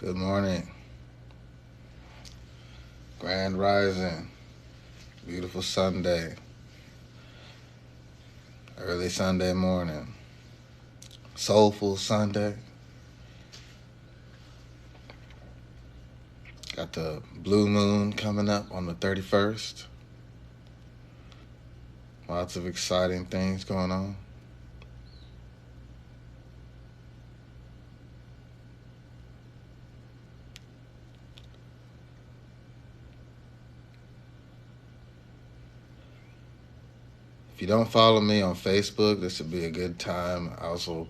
Good morning. Grand Rising. Beautiful Sunday. Early Sunday morning. Soulful Sunday. Got the blue moon coming up on the 31st. Lots of exciting things going on. If you don't follow me on Facebook, this would be a good time. I also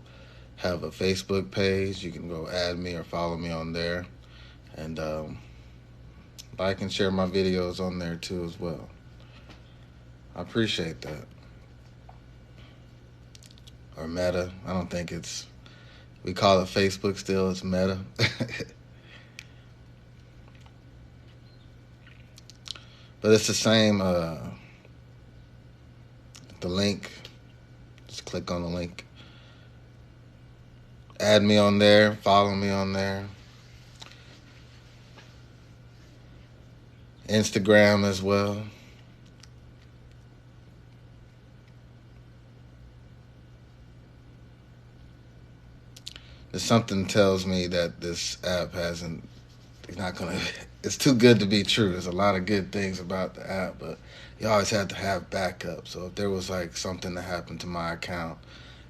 have a Facebook page. You can go add me or follow me on there. And like and share my videos on there too as well. I appreciate that. Or Meta. I don't think it's, we call it Facebook still. It's Meta. But it's the same, the link. Just click on the link. Add me on there. Follow me on there. Instagram as well. There's something tells me that this app hasn't, it's not gonna, it's too good to be true. There's a lot of good things about the app, but you always have to have backup. So if there was like something that happened to my account,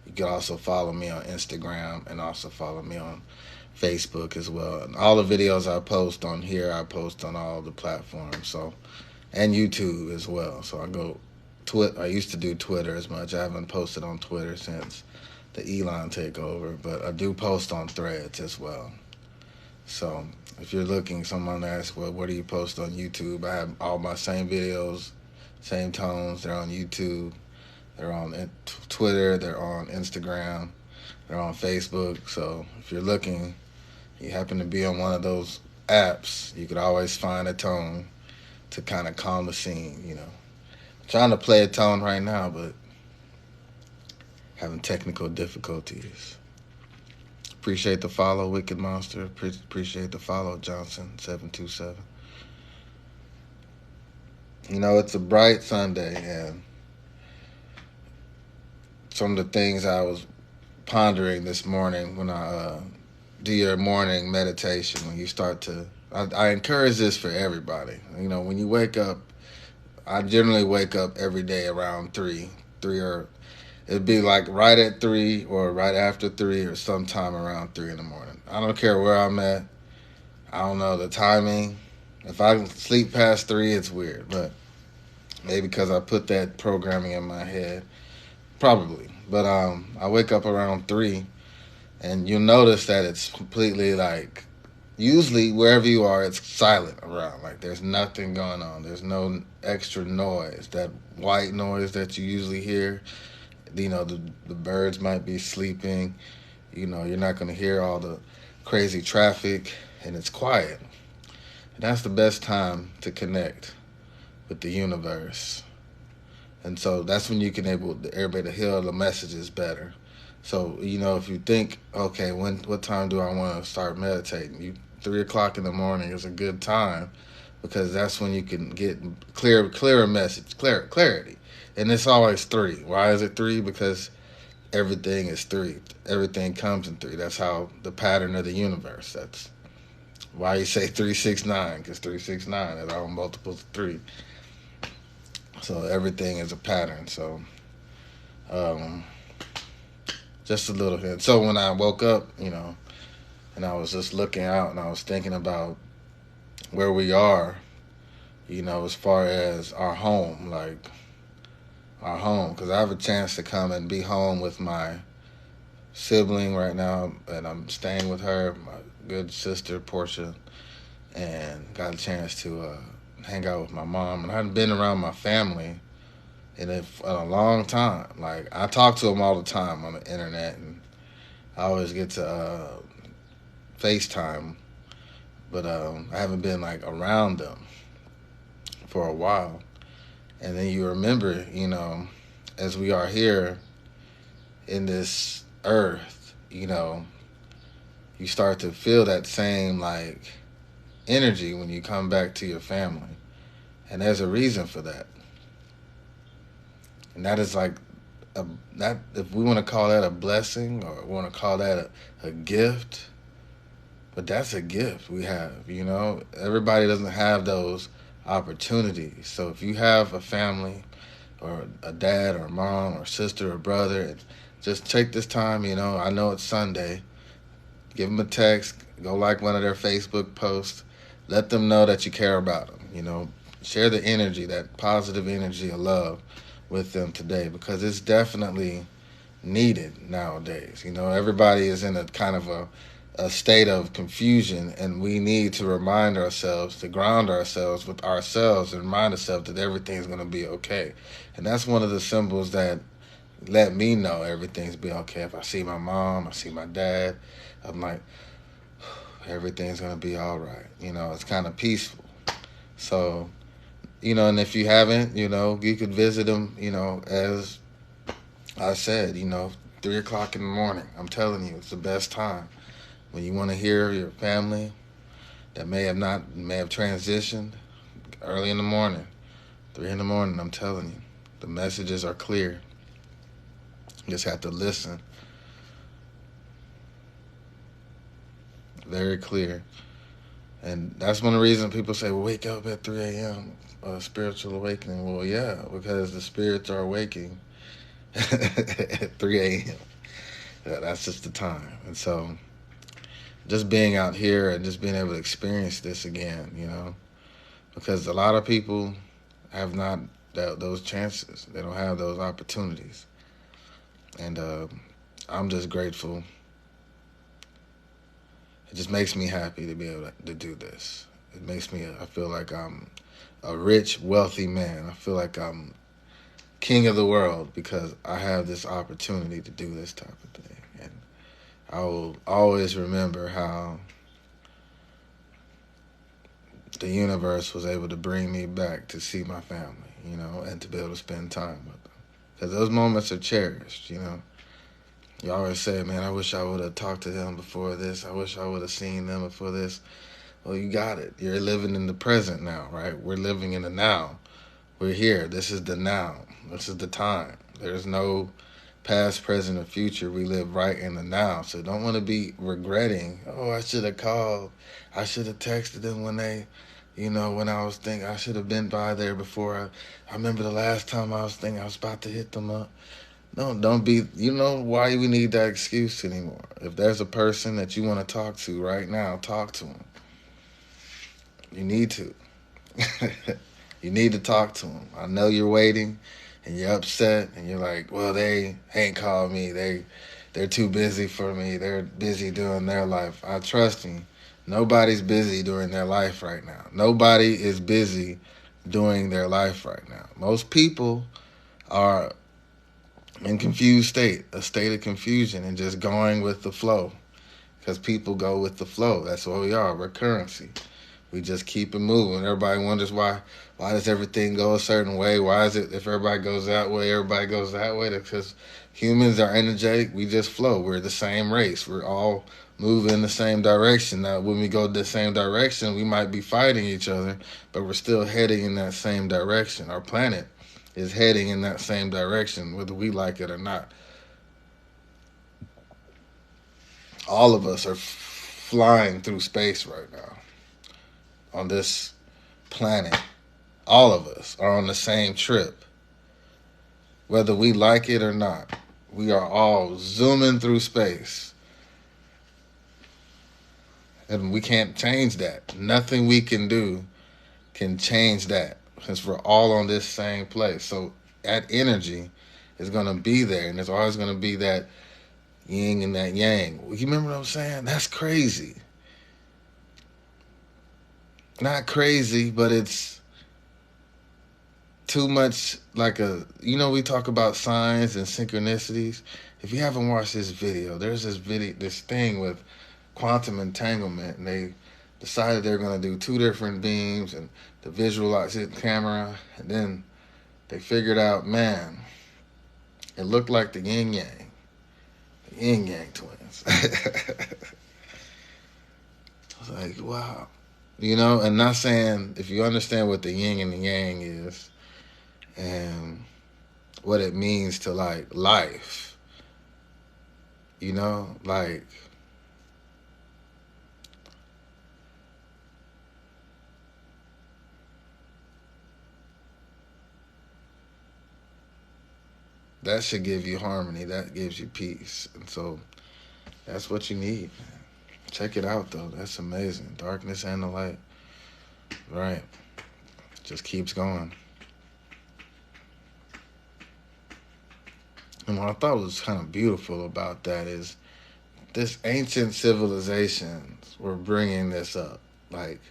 you could also follow me on Instagram and also follow me on Facebook as well. And all the videos I post on here, I post on all the platforms. So, and YouTube as well. So I used to do Twitter as much. I haven't posted on Twitter since the Elon takeover, but I do post on Threads as well. So if you're looking, someone asks, well, what do you post on YouTube? I have all my same videos, same tones. They're on YouTube. They're on Twitter. They're on Instagram. They're on Facebook. So if you're looking, you happen to be on one of those apps, you could always find a tone to kind of calm the scene, I'm trying to play a tone right now, but having technical difficulties. Appreciate the follow, Wicked Monster. Appreciate the follow, Johnson727. It's a bright Sunday, and some of the things I was pondering this morning when I do your morning meditation, when you start to, I encourage this for everybody. When you wake up, I generally wake up every day around 3 or it'd be like right at 3 or right after 3 or sometime around 3 in the morning. I don't care where I'm at. I don't know the timing. If I sleep past 3, it's weird, but maybe because I put that programming in my head, probably. But I wake up around 3, and you'll notice that it's completely like, usually wherever you are, it's silent around. Like there's nothing going on. There's no extra noise. That white noise that you usually hear, the birds might be sleeping. You're not going to hear all the crazy traffic, and it's quiet. And that's the best time to connect with the universe. And so that's when you can able everybody to hear the messages better. So if you think, okay, what time do I want to start meditating? 3 o'clock in the morning is a good time, because that's when you can get clearer message, clarity. And it's always 3. Why is it 3? Because everything is 3. Everything comes in 3. That's how the pattern of the universe. That's why you say 369, because 369 is all multiples of 3. So everything is a pattern. So just a little hint. So when I woke up, and I was just looking out and I was thinking about where we are, as far as our home, because I have a chance to come and be home with my sibling right now, and I'm staying with her, my good sister Portia, and got a chance to hang out with my mom. And I hadn't been around my family in a long time. Like I talk to them all the time on the internet, and I always get to FaceTime, but I haven't been like around them for a while. And then you remember, as we are here in this earth, you you start to feel that same like energy when you come back to your family. And there's a reason for that. And that is like a, that if we want to call that a blessing or want to call that a gift, but that's a gift we have, you know. Everybody doesn't have those opportunities. So if you have a family or a dad or a mom or sister or brother, and just take this time, you know, I know it's Sunday, give them a text, go like one of their Facebook posts, let them know that you care about them, you know, share the energy, that positive energy of love with them today, because it's definitely needed nowadays. You know, everybody is in a kind of a state of confusion, and we need to remind ourselves, to ground ourselves with ourselves and remind ourselves that everything's going to be okay. And that's one of the symbols that let me know everything's be okay. If I see my mom, I see my dad, I'm like, everything's going to be all right. You know, it's kind of peaceful. So, you know, and if you haven't, you know, you could visit them, you know, as I said, you know, 3 o'clock in the morning. I'm telling you, it's the best time. When you want to hear your family that may have transitioned, early in the morning, 3 in the morning, I'm telling you, the messages are clear. You just have to listen. Very clear. And that's one of the reasons people say, well, wake up at 3 a.m., spiritual awakening. Well, yeah, because the spirits are awaking at 3 a.m. Yeah, that's just the time. And so just being out here and just being able to experience this again, you know, because a lot of people have not those chances. They don't have those opportunities. And I'm just grateful. It just makes me happy to be able to do this. It makes me, I feel like I'm a rich, wealthy man. I feel like I'm king of the world because I have this opportunity to do this type of thing. And I will always remember how the universe was able to bring me back to see my family, you know, and to be able to spend time with them. Because those moments are cherished, you know. You always say, man, I wish I would have talked to them before this. I wish I would have seen them before this. Well, you got it. You're living in the present now, right? We're living in the now. We're here. This is the now. This is the time. There's no past, present, or future. We live right in the now. So don't want to be regretting, oh, I should have called. I should have texted them when they, you know, when I was thinking I should have been by there before. I remember the last time I was thinking I was about to hit them up. No, don't be, you know why we need that excuse anymore. If there's a person that you want to talk to right now, talk to them. You need to. You need to talk to them. I know you're waiting and you're upset and you're like, well, they ain't called me. They're too busy for me. They're busy doing their life. I trust me. Nobody's busy doing their life right now. Nobody is busy doing their life right now. Most people are in confused state, a state of confusion and just going with the flow. Because people go with the flow. That's what we are. We're currency. We just keep it moving. Everybody wonders why does everything go a certain way? Why is it if everybody goes that way, everybody goes that way? That's because humans are energetic. We just flow. We're the same race. We're all moving in the same direction. Now, when we go the same direction, we might be fighting each other, but we're still heading in that same direction. Our planet is heading in that same direction, whether we like it or not. All of us are flying through space right now on this planet. All of us are on the same trip, whether we like it or not. We are all zooming through space, and we can't change that. Nothing we can do can change that, since we're all on this same place. So that energy is going to be there, and there's always going to be that yin and that yang. You remember what I'm saying? That's crazy. Not crazy, but it's too much like you know, we talk about signs and synchronicities. If you haven't watched this video, there's this thing with quantum entanglement, and they decided they're going to do two different beams and to visualize it camera, and then they figured out, man, it looked like the yin yang twins. Like, wow. You know, and not saying if you understand what the yin and the yang is and what it means to like life, you know, like that should give you harmony. That gives you peace. And so that's what you need. Check it out though. That's amazing. Darkness and the light. Right. Just keeps going. And what I thought was kind of beautiful about that is this ancient civilizations were bringing this up. Like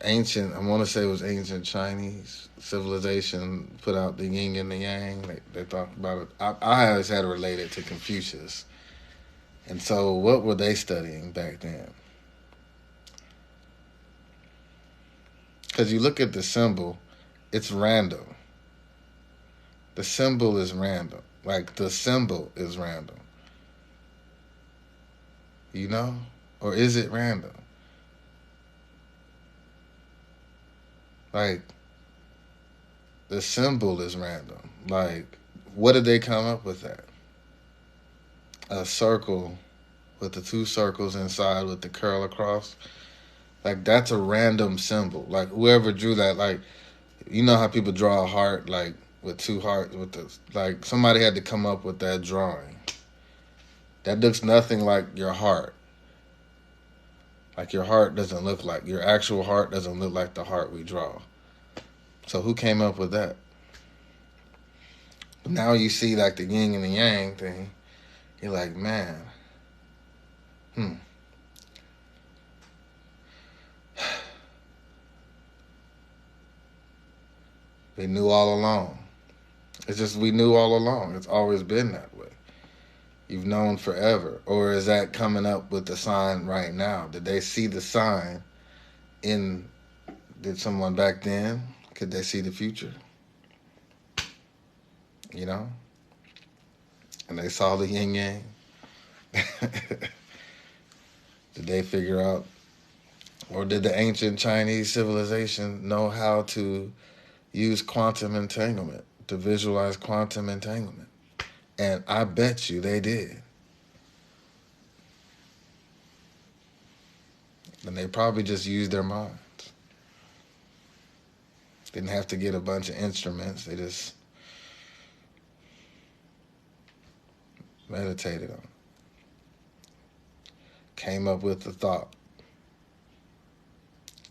ancient, I want to say it was ancient Chinese civilization put out the yin and the yang. They talked about it. I always had it related to Confucius. And so what were they studying back then? Because you look at the symbol, it's random. The symbol is random. Like the symbol is random. You know? Or is it random? Like the symbol is random. Like what did they come up with that? A circle with the two circles inside with the curl across. Like that's a random symbol. Like whoever drew that, like you know how people draw a heart like with two hearts with the like somebody had to come up with that drawing. That looks nothing like your heart. Like your heart doesn't look like your actual heart doesn't look like the heart we draw. So who came up with that? Now you see like the yin and the yang thing. You're like, man, hmm. We knew all along. It's just we knew all along. It's always been that way. You've known forever. Or is that coming up with the sign right now? Did they see the sign in did someone back then? Could they see the future? You know? And they saw the yin yang. Did they figure out or did the ancient Chinese civilization know how to use quantum entanglement to visualize quantum entanglement? And I bet you they did. And they probably just used their minds. Didn't have to get a bunch of instruments. They just meditated on it. Came up with the thought.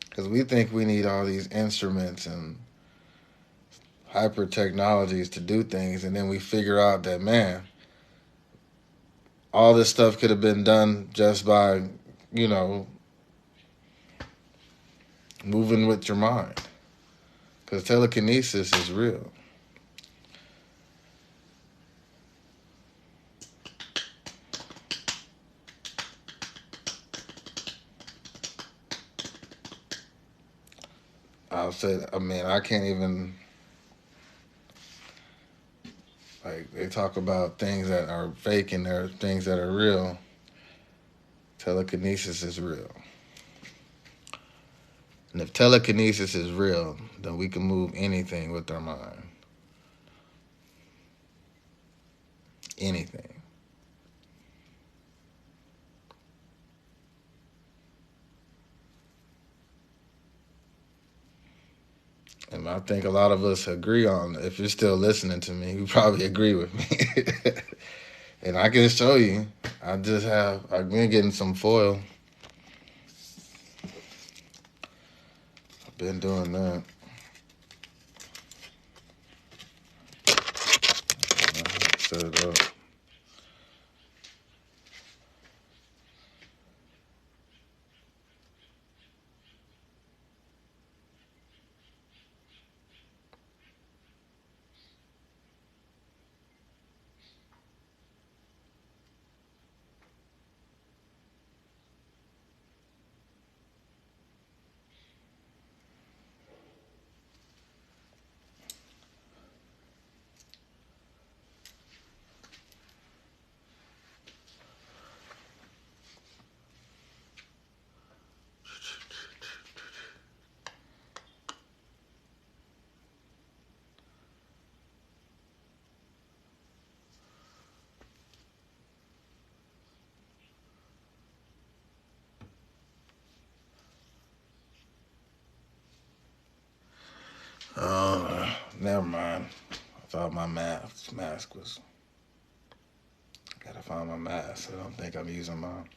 Because we think we need all these instruments and hyper technologies to do things, and then we figure out that, man, all this stuff could have been done just by, you know, moving with your mind. Because telekinesis is real. I'll say, I mean, I can't even, like, they talk about things that are fake and there are things that are real. Telekinesis is real. And if telekinesis is real, then we can move anything with our mind. Anything. And I think a lot of us agree on, if you're still listening to me, you probably agree with me. And I can show you. I've been getting some foil. I've been doing that. Set it up. Never mind. I thought my mask was. Gotta find my mask. I don't think I'm using mine.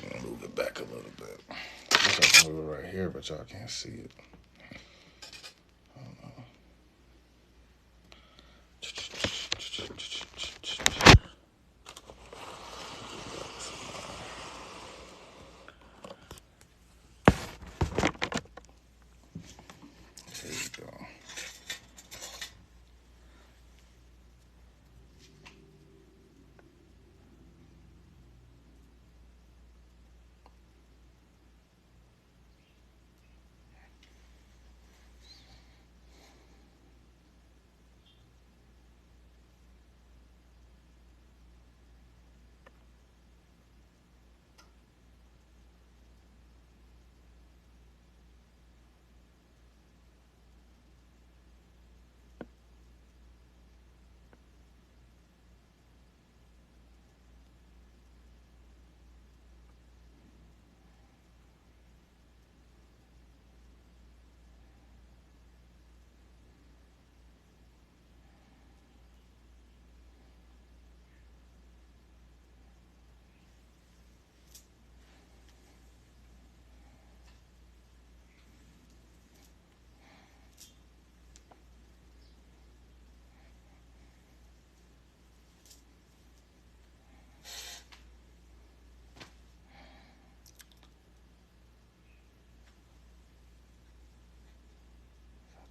I'm gonna move it back a little bit. I wish I could move it right here, but y'all can't see it. I don't know. There you go.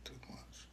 Too much.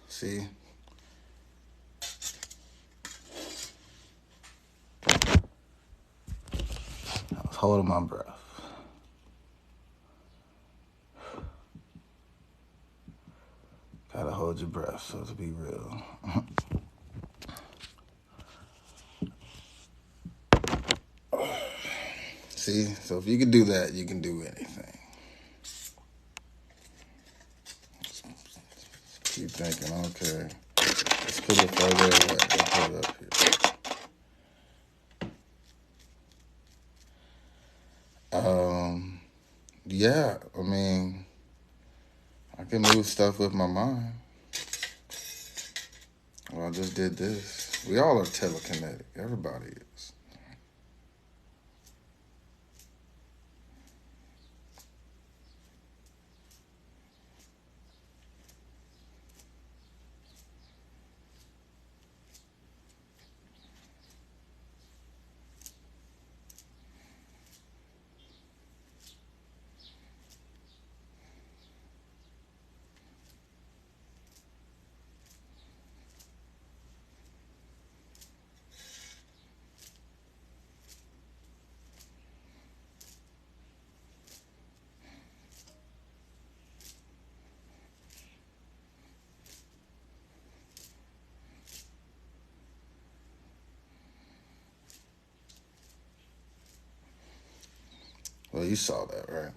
See? I was holding my breath. Gotta hold your breath, so to be real. See? So if you can do that, you can do anything. Keep thinking, okay. Let's put it further away. Let's put it up here. Yeah, I mean, I can move stuff with my mind. Well, I just did this. We all are telekinetic. Everybody is. Well, you saw that, right?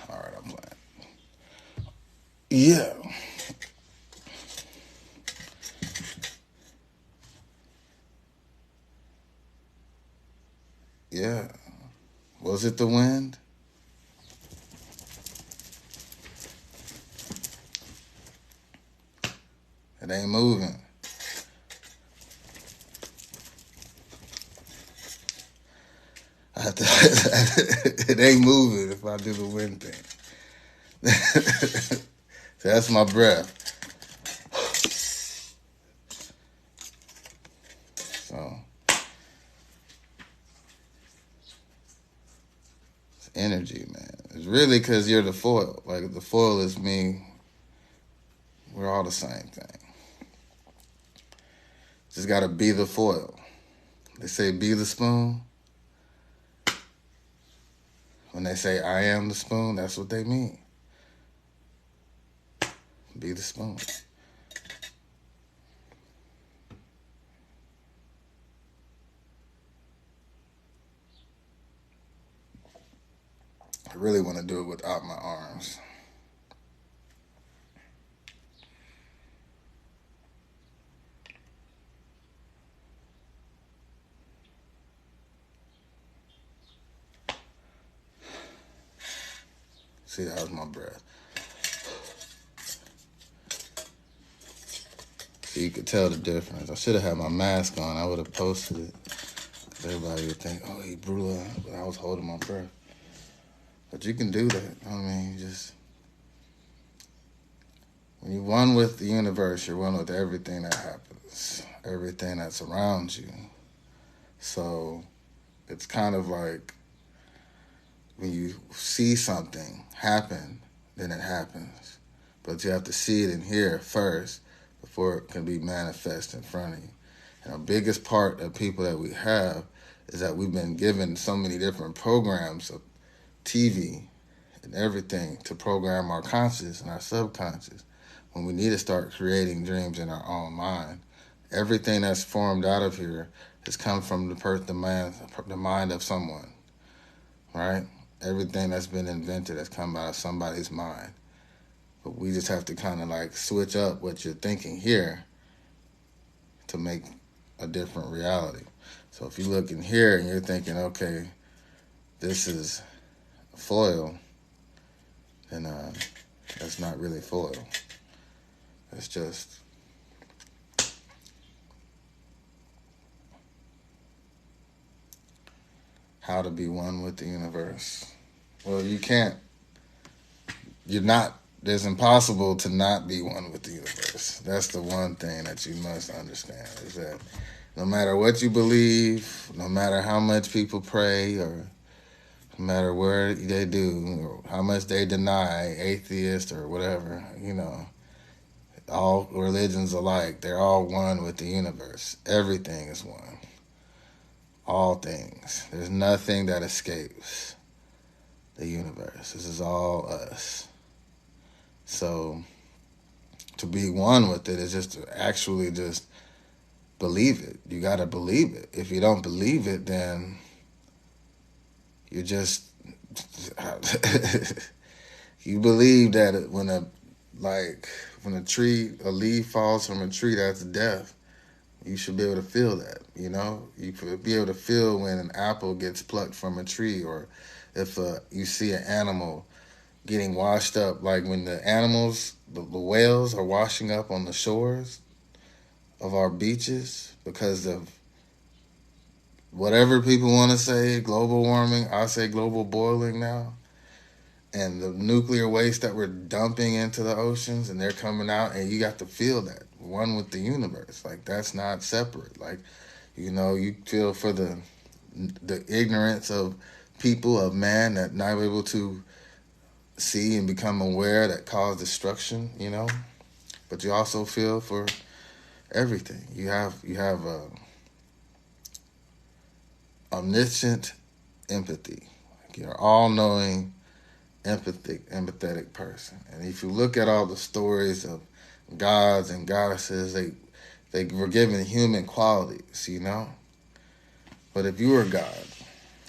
All right, I'm playing. Yeah. Yeah. Was it the wind? It ain't moving. I have to, it ain't moving if I do the wind thing. So that's my breath. So it's energy, man. It's really because you're the foil. Like the foil is me. We're all the same thing. Just gotta be the foil. They say be the spoon. When they say I am the spoon, that's what they mean. Be the spoon. I really want to do it without my arms. See, that was my breath. So you could tell the difference. I should have had my mask on. I would have posted it. Everybody would think, oh, he blew up, but I was holding my breath. But you can do that. I mean, just when you're one with the universe, you're one with everything that happens, everything that surrounds you. So it's kind of like when you see something happen, then it happens. But you have to see it and hear it first before it can be manifest in front of you. And the biggest part of people that we have is that we've been given so many different programs of TV and everything to program our conscious and our subconscious when we need to start creating dreams in our own mind. Everything that's formed out of here has come from the mind of someone, right? Everything that's been invented has come out of somebody's mind. But we just have to kind of like switch up what you're thinking here to make a different reality. So if you look in here and you're thinking, okay, this is foil, then that's not really foil. It's just how to be one with the universe. Well, you can't, you're not, it's impossible to not be one with the universe. That's the one thing that you must understand is that no matter what you believe, no matter how much people pray, or no matter where they do, or how much they deny, atheist or whatever, all religions alike, they're all one with the universe. Everything is one. All things. There's nothing that escapes the universe. This is all us. So to be one with it is just to actually just believe it. You got to believe it. If you don't believe it, then you just you believe that when a leaf falls from a tree, that's death. You should be able to feel that, You could be able to feel when an apple gets plucked from a tree, or if you see an animal getting washed up, like when the animals, the whales are washing up on the shores of our beaches because of whatever people want to say, global warming. I say global boiling now. And the nuclear waste that we're dumping into the oceans, and they're coming out, and you got to feel that one with the universe. Like that's not separate. Like, you feel for the ignorance of people, of man, that not able to see and become aware, that cause destruction. But you also feel for everything. You have a omniscient empathy. Like you're all knowing empathetic person. And if you look at all the stories of gods and goddesses, they were given human qualities, you know. But if you were God,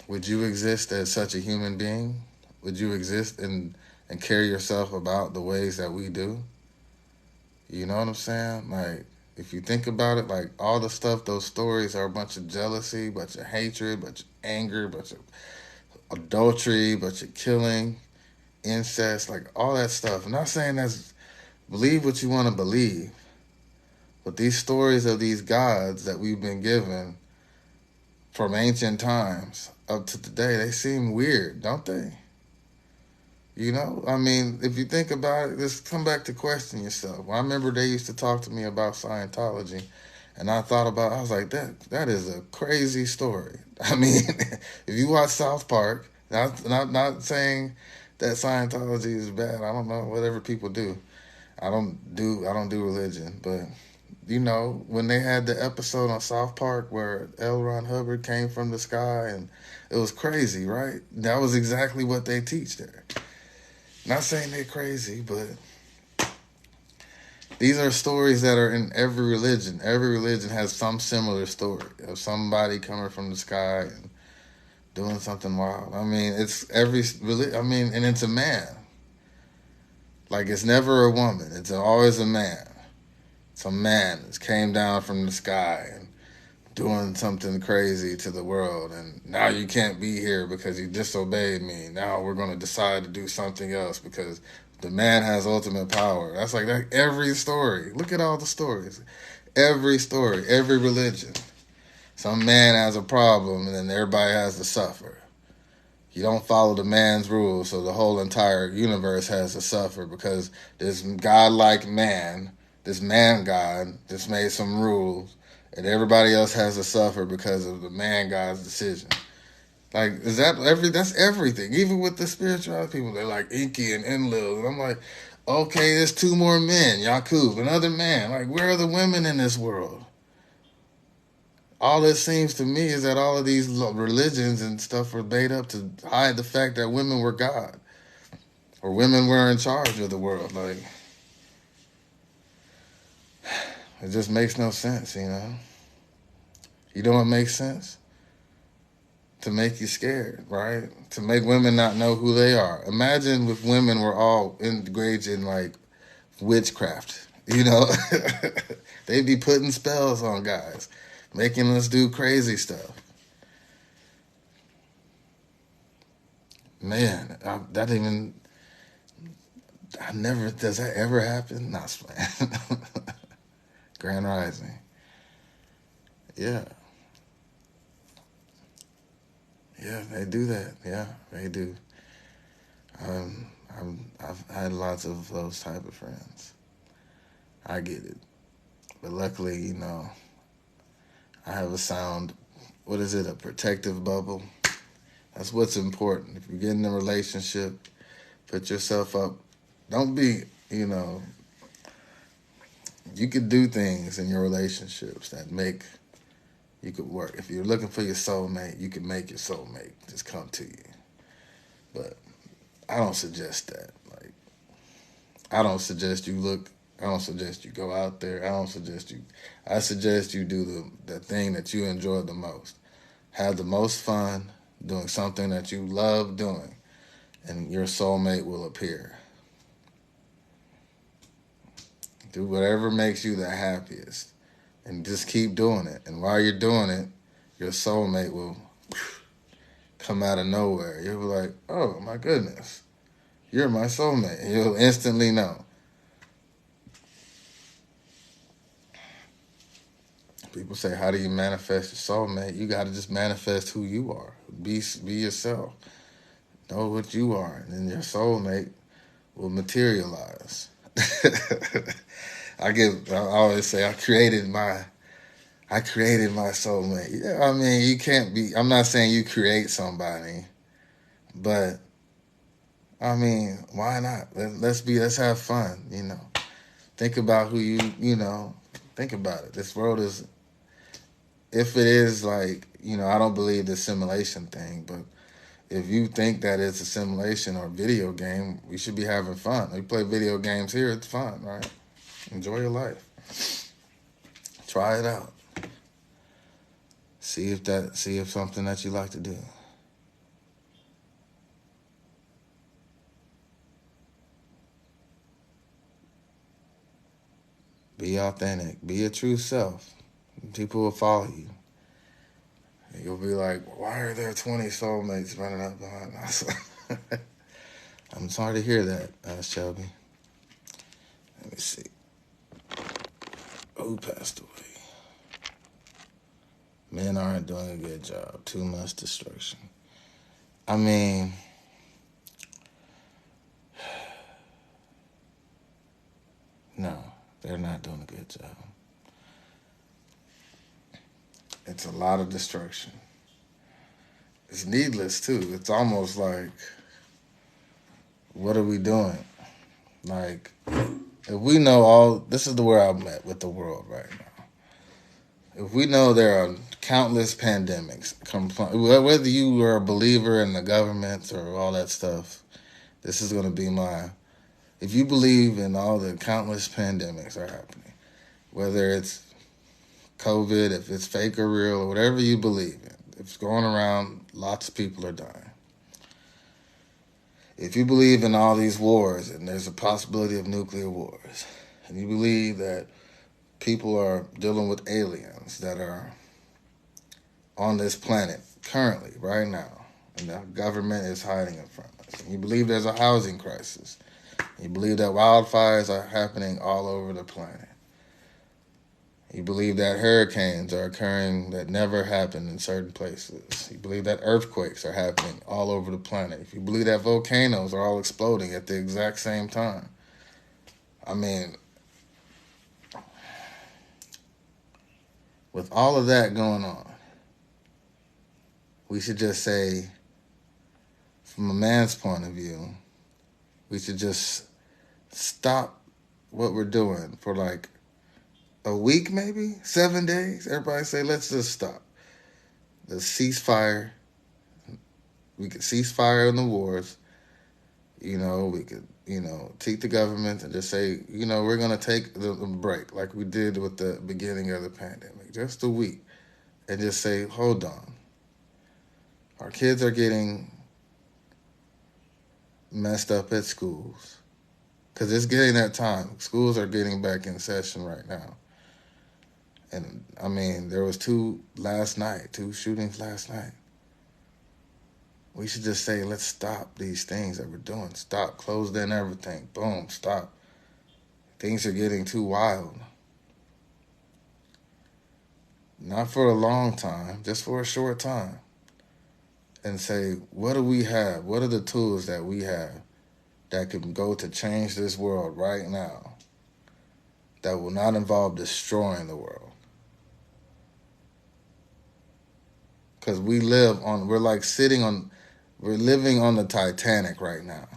would you exist as such a human being? Would you exist and carry yourself about the ways that we do? You know what I'm saying? Like, if you think about it, like all the stuff, those stories are a bunch of jealousy, bunch of hatred, bunch of anger, bunch of adultery, bunch of killing, incest, like all that stuff. I'm not saying that's believe what you want to believe, but these stories of these gods that we've been given from ancient times up to today, they seem weird, don't they? You know, I mean, if you think about it, just come back to question yourself. I remember they used to talk to me about Scientology, and I thought about, I was like, that is a crazy story. I mean, if you watch South Park, not saying that Scientology is bad. I don't know, whatever people do. I don't do religion, but you know, when they had the episode on South Park where L. Ron Hubbard came from the sky, and it was crazy, right? That was exactly what they teach there. Not saying they're crazy, but these are stories that are in every religion. Every religion has some similar story of somebody coming from the sky and doing something wild. I mean, it's every I mean, and it's a man. Like, it's never a woman. It's always a man. Some man that came down from the sky and doing something crazy to the world, and now you can't be here because you disobeyed me. Now we're going to decide to do something else because the man has ultimate power. That's like that every story. Look at all the stories. Every story, every religion. Some man has a problem, and then everybody has to suffer. You don't follow the man's rules, so the whole entire universe has to suffer because this godlike man, this man god, just made some rules, and everybody else has to suffer because of the man god's decision. Like, is that that's everything. Even with the spirituality people, they're like Inky and Enlil, and I'm like, okay, there's two more men, Yakub, another man. Like, where are the women in this world? All it seems to me is that all of these religions and stuff were made up to hide the fact that women were God or women were in charge of the world. Like, it just makes no sense, you know? You know what makes sense? To make you scared, right? To make women not know who they are. Imagine if women were all engaged in, like, witchcraft, you know? They'd be putting spells on guys, making us do crazy stuff. Man, does that ever happen? Not playing. Grand Rising. Yeah. Yeah, they do that. Yeah, they do. I've had lots of those type of friends. I get it. But luckily, you know, I have a sound, what is it, a protective bubble? That's what's important. If you get in a relationship, put yourself up. Don't be, you know, you could do things in your relationships that make you could work. If you're looking for your soulmate, you can make your soulmate just come to you. But I don't suggest that. Like, I don't suggest you look. I don't suggest you go out there. I suggest you do the thing that you enjoy the most. Have the most fun doing something that you love doing, and your soulmate will appear. Do whatever makes you the happiest, and just keep doing it. And while you're doing it, your soulmate will come out of nowhere. You'll be like, oh my goodness, you're my soulmate. And you'll instantly know. People say, how do you manifest your soulmate? You got to just manifest who you are. Be yourself. Know what you are, and then your soulmate will materialize. I always say I created my soulmate. Yeah, I mean, you can't be. I'm not saying you create somebody, but I mean, why not? Let's have fun. You know, think about who you know. Think about it. This world is. If it is like, you know, I don't believe the simulation thing, but if you think that it's a simulation or video game, we should be having fun. We play video games here, it's fun, right? Enjoy your life. Try it out. See if something that you like to do. Be authentic. Be your true self. People will follow you. You'll be like, why are there 20 soulmates running up behind us? I'm sorry to hear that, Shelby. Let me see. Who passed away? Men aren't doing a good job. Too much destruction. I mean, no, they're not doing a good job. It's a lot of destruction. It's needless, too. It's almost like, what are we doing? Like, if we know this is where I'm at with the world right now. If we know there are countless pandemics, whether you are a believer in the government or all that stuff, this is going to be if you believe in all the countless pandemics are happening, whether it's COVID, if it's fake or real, or whatever you believe in, if it's going around, lots of people are dying. If you believe in all these wars and there's a possibility of nuclear wars, and you believe that people are dealing with aliens that are on this planet currently, right now, and the government is hiding it from us, and you believe there's a housing crisis, and you believe that wildfires are happening all over the planet, you believe that hurricanes are occurring that never happened in certain places. You believe that earthquakes are happening all over the planet. If you believe that volcanoes are all exploding at the exact same time. I mean, with all of that going on, we should just say, from a man's point of view, we should just stop what we're doing for like a week, maybe 7 days. Everybody say, let's just stop. Let's ceasefire. We could cease fire in the wars. We could, take the government and just say, we're going to take the break like we did with the beginning of the pandemic. Just a week. And just say, hold on. Our kids are getting messed up at schools. Because it's getting that time. Schools are getting back in session right now. And, I mean, there was two shootings last night. We should just say, let's stop these things that we're doing. Stop. Close down everything. Boom. Stop. Things are getting too wild. Not for a long time, just for a short time. And say, what do we have? What are the tools that we have that can go to change this world right now that will not involve destroying the world? Because we're living on the Titanic right now.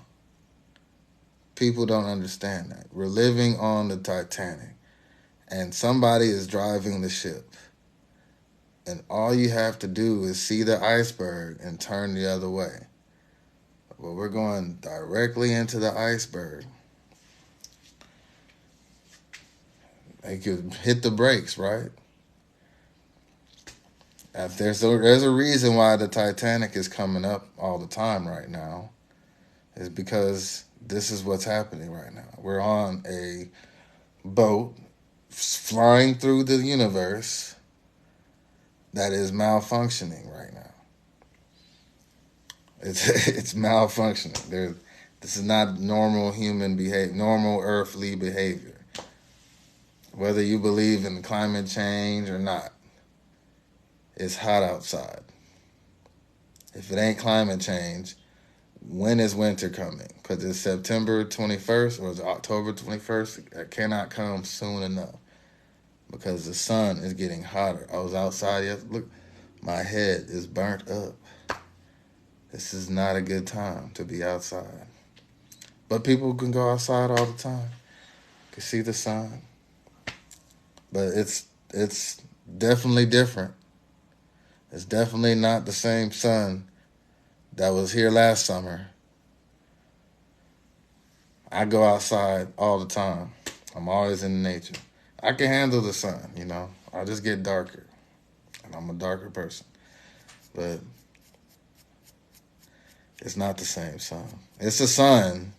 People don't understand that. We're living on the Titanic. And somebody is driving the ship. And all you have to do is see the iceberg and turn the other way. Well, we're going directly into the iceberg. They could hit the brakes, right? There's a reason why the Titanic is coming up all the time right now. Is because this is what's happening right now. We're on a boat flying through the universe that is malfunctioning right now. It's malfunctioning. This is not normal human behavior, normal earthly behavior. Whether you believe in climate change or not. It's hot outside. If it ain't climate change, when is winter coming? Because it's September 21st or it's October 21st. It cannot come soon enough because the sun is getting hotter. I was outside yesterday. Look, my head is burnt up. This is not a good time to be outside. But people can go outside all the time. Can see the sun. But it's definitely different. It's definitely not the same sun that was here last summer. I go outside all the time. I'm always in nature. I can handle the sun, you know. I just get darker, and I'm a darker person. But it's not the same sun. It's a sun.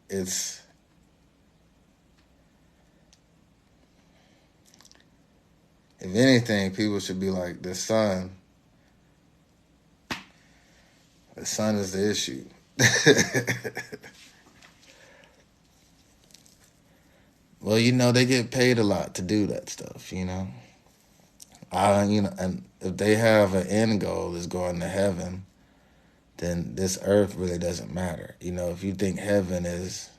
It's if anything, people should be like the sun. The sun is the issue. Well, you know, they get paid a lot to do that stuff, you know. And if they have an end goal is going to heaven, then this earth really doesn't matter. You know, if you think heaven is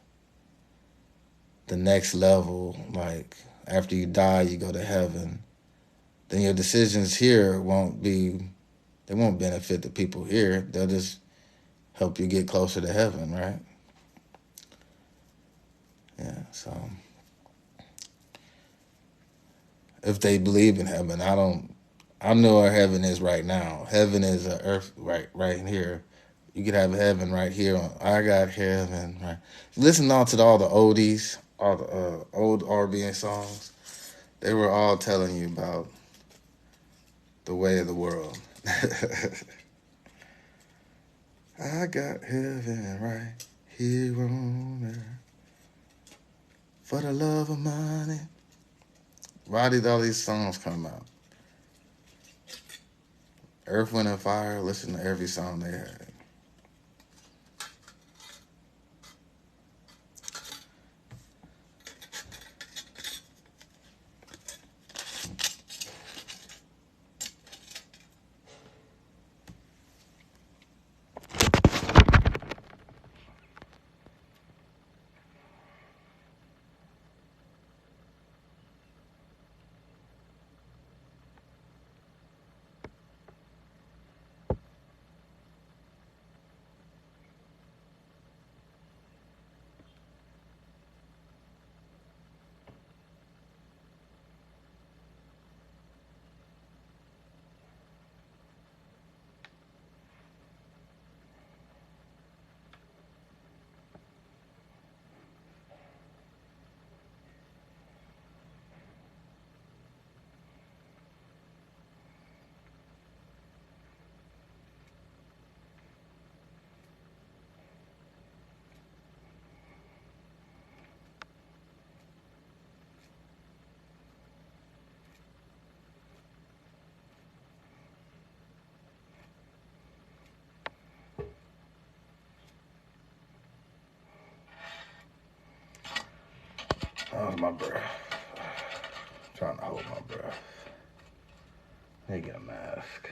the next level, like after you die, you go to heaven, then your decisions here they won't benefit the people here. They'll just help you get closer to heaven, right? Yeah, so if they believe in heaven, I know where heaven is right now. Heaven is a earth right here. You could have heaven right here. I got heaven. Right. Listen on to all the oldies, all the old R&B songs. They were all telling you about the way of the world. I got heaven right here on earth for the love of money. Why did all these songs come out? Earth, Wind, and Fire. Listen to every song they had. Oh, my breath. Trying to hold my breath. Let me get a mask.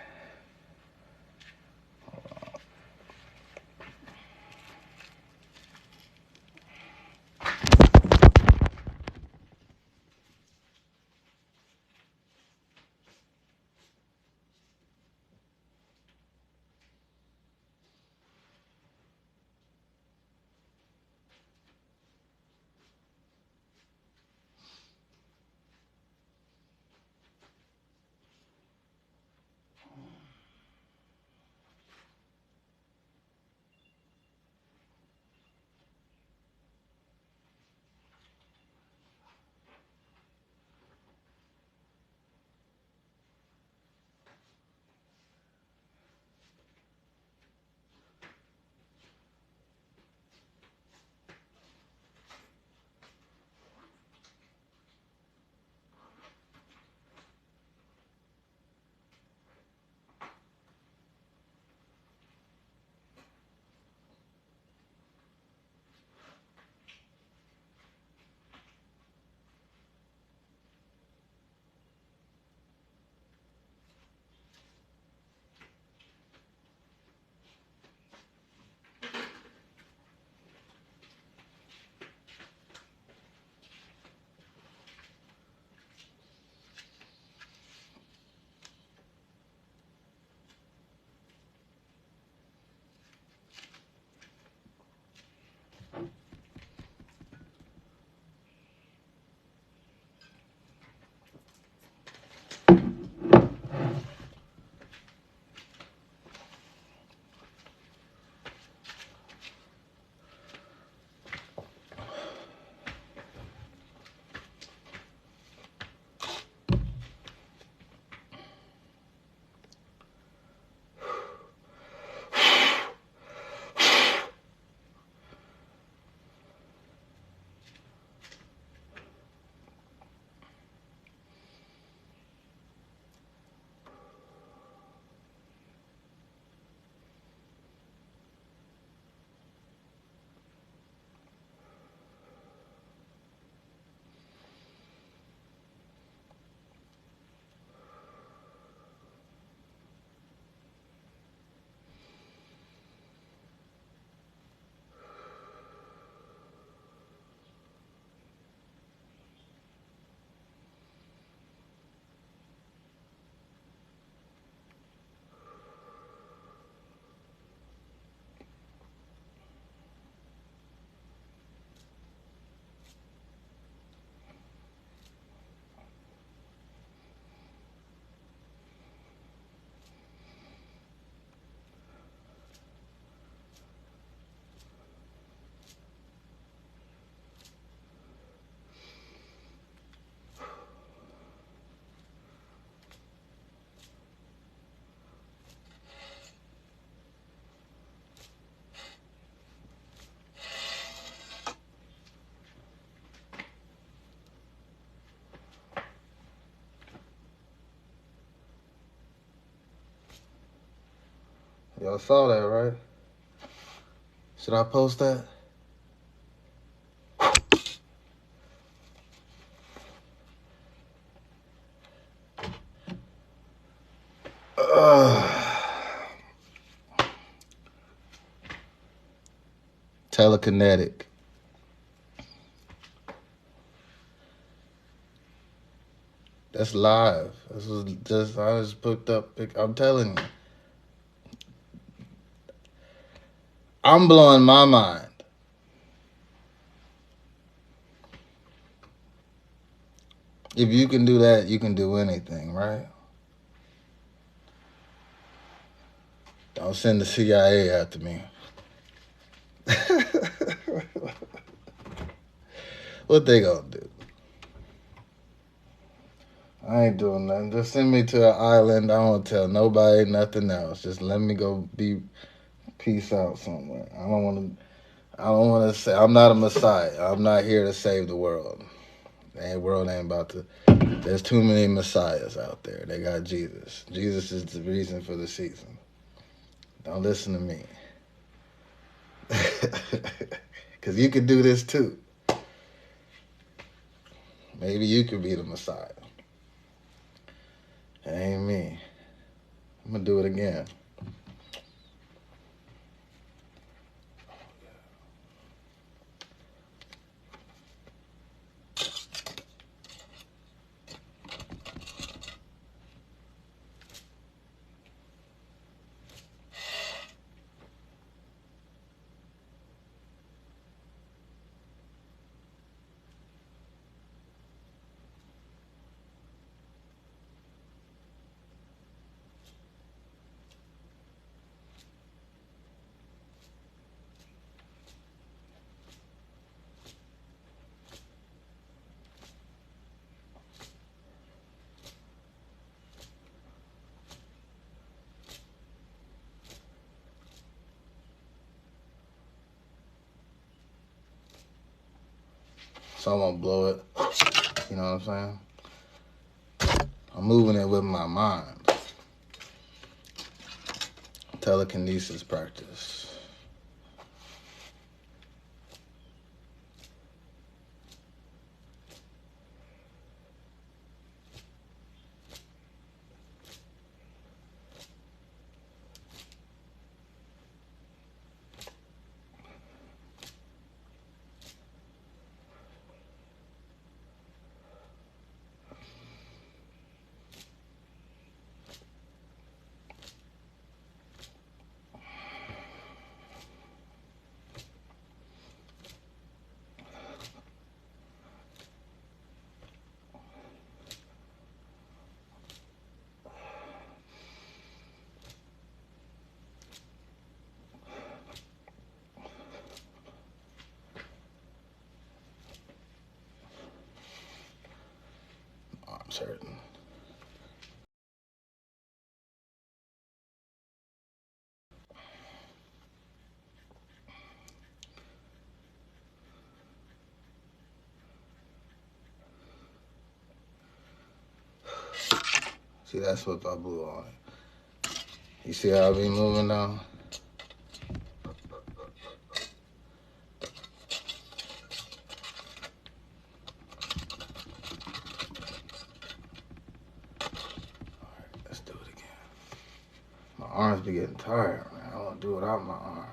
Y'all saw that, right? Should I post that? Telekinetic. That's live. This was just I just picked up. I'm telling you, I'm blowing my mind. If you can do that, you can do anything, right? Don't send the CIA after me. What they gonna do? I ain't doing nothing. Just send me to an island. I won't tell nobody nothing else. Just let me go be peace out somewhere. I don't want to. I don't want to say I'm not a messiah. I'm not here to save the world. The world ain't about to. There's too many messiahs out there. They got Jesus. Jesus is the reason for the season. Don't listen to me. Because you could do this too. Maybe you could be the Messiah. It ain't me. I'm going to do it again. So I'm going to blow it. You know what I'm saying? I'm moving it with my mind. Telekinesis practice. Arms hurting. See, that's what I blew on it. You see how I be moving now? Let's do it again. My arms be getting tired, man. I want to do it without my arms.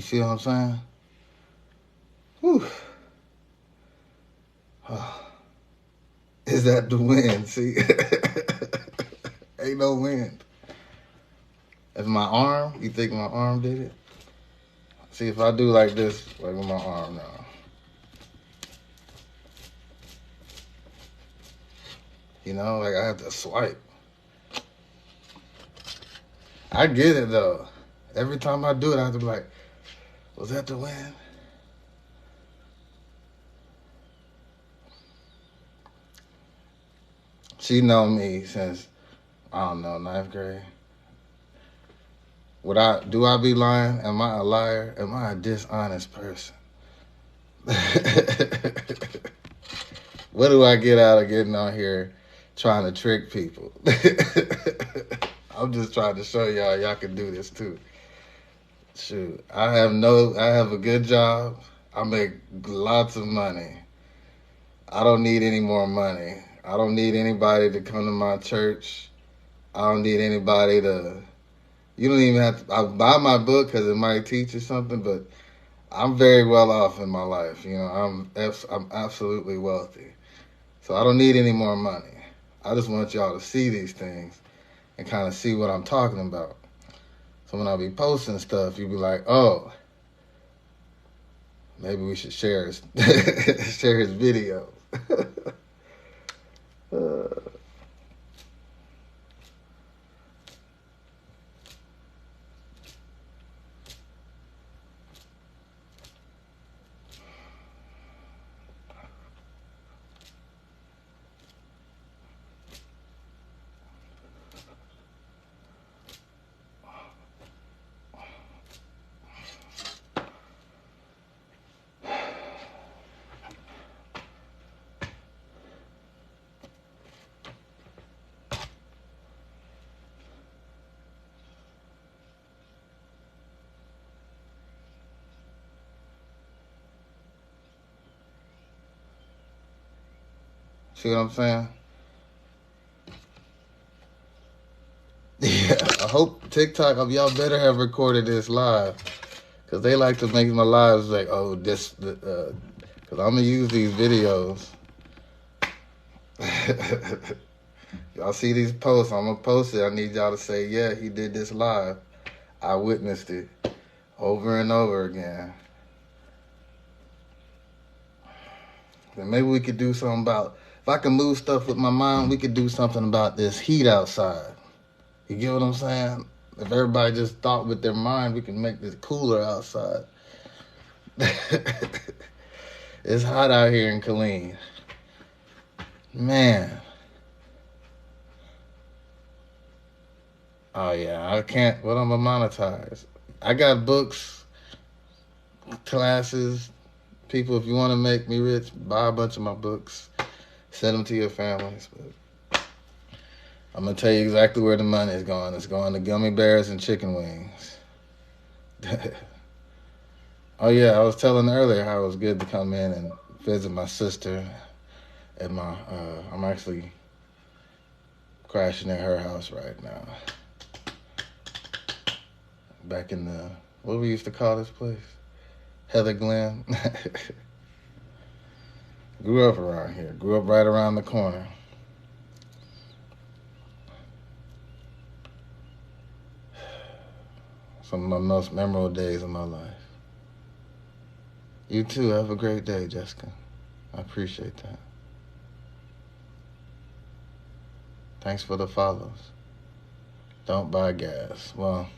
You see what I'm saying? Whew. Is that the wind? See? Ain't no wind. Is my arm? You think my arm did it? See, if I do like this, like with my arm now. You know, like I have to swipe. I get it though. Every time I do it, I have to be like, was that the wind? She know me since, I don't know, 9th grade. Do I be lying? Am I a liar? Am I a dishonest person? What do I get out of getting on here trying to trick people? I'm just trying to show y'all can do this too. Shoot, I have a good job. I make lots of money. I don't need any more money. I don't need anybody to come to my church. I don't need anybody to. You don't even have to. I buy my book because it might teach you something, but I'm very well off in my life. You know, I'm absolutely wealthy, so I don't need any more money. I just want y'all to see these things and kind of see what I'm talking about. So when I be posting stuff, you be like, oh, maybe we should share his share his video. See what I'm saying? Yeah, I hope TikTok, y'all better have recorded this live. Because they like to make my lives like, oh, this, because I'm going to use these videos. Y'all see these posts, I'm going to post it. I need y'all to say, yeah, he did this live. I witnessed it over and over again. And maybe we could do something about, if I can move stuff with my mind, we could do something about this heat outside. You get what I'm saying? If everybody just thought with their mind, we can make this cooler outside. It's hot out here in Killeen. Man. Oh, yeah, I can't, what I'm going to monetize? I got books, classes. People, if you want to make me rich, buy a bunch of my books. Send them to your families. But I'm going to tell you exactly where the money is going. It's going to gummy bears and chicken wings. Oh, yeah, I was telling earlier how it was good to come in and visit my sister at my, I'm actually crashing at her house right now. Back in the, what we used to call this place? Heather Glen. Grew up around here. Grew up right around the corner. Some of my most memorable days of my life. You too. Have a great day, Jessica. I appreciate that. Thanks for the follows. Don't buy gas. Well,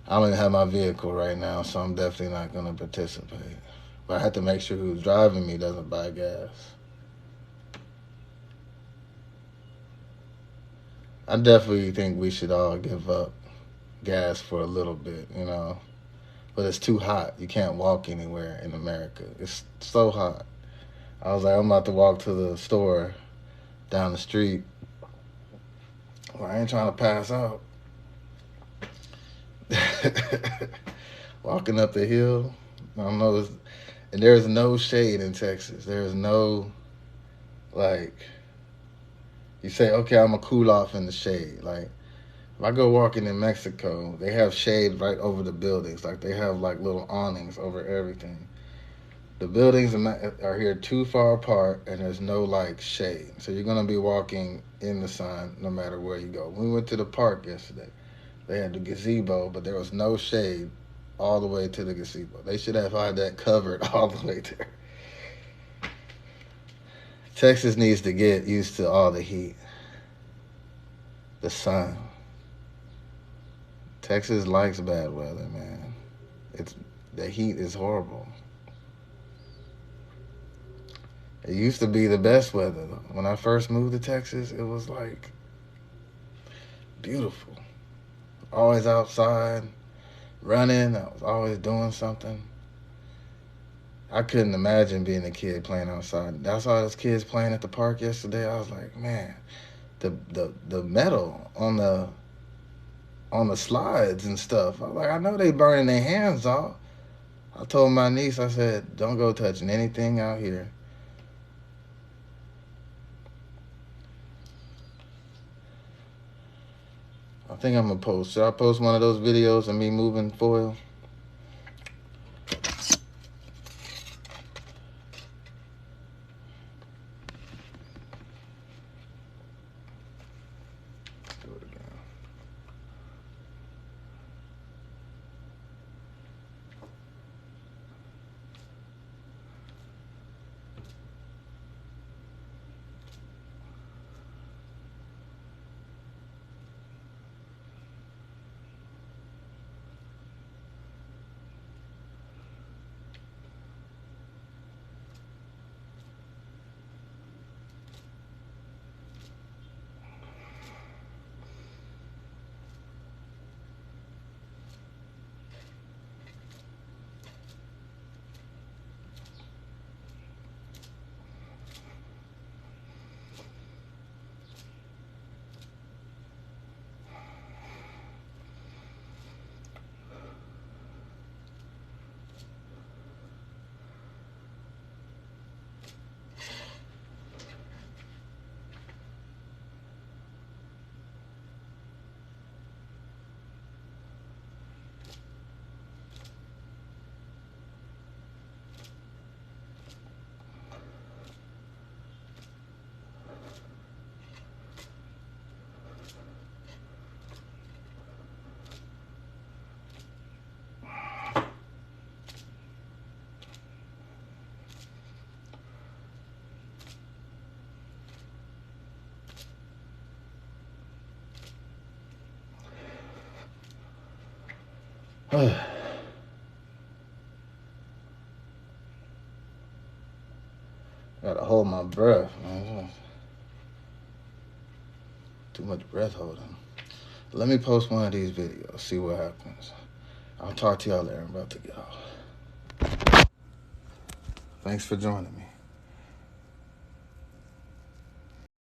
I don't even have my vehicle right now, so I'm definitely not going to participate. But I have to make sure who's driving me doesn't buy gas. I definitely think we should all give up gas for a little bit, you know. But it's too hot. You can't walk anywhere in America. It's so hot. I was like, I'm about to walk to the store down the street. Well, I ain't trying to pass out. Walking up the hill, I don't know, and there's no shade in Texas. There's no, like, you say, okay, I'm gonna cool off in the shade. Like, If I go walking in Mexico, they have shade right over the buildings. Like they have like little awnings over everything. The buildings are here too far apart, and there's no like shade. So you're gonna be walking in the sun no matter where you go. We went to the park yesterday. They had the gazebo, but there was no shade all the way to the gazebo. They should have had that covered all the way there. Texas needs to get used to all the heat, the sun. Texas likes bad weather, man. The heat is horrible. It used to be the best weather. When I first moved to Texas, it was like beautiful. Always outside, running. I was always doing something. I couldn't imagine being a kid playing outside. I saw those kids playing at the park yesterday. I was like, man, the metal on the slides and stuff. I was like, I know they burning their hands off. I told my niece, I said, don't go touching anything out here. I think I'm gonna post. Should I post one of those videos of me moving foil? Do it again. Gotta hold my breath, man. Too much breath holding. Let me post one of these videos, see what happens. I'll talk to y'all later. I'm about to get off. Thanks for joining me.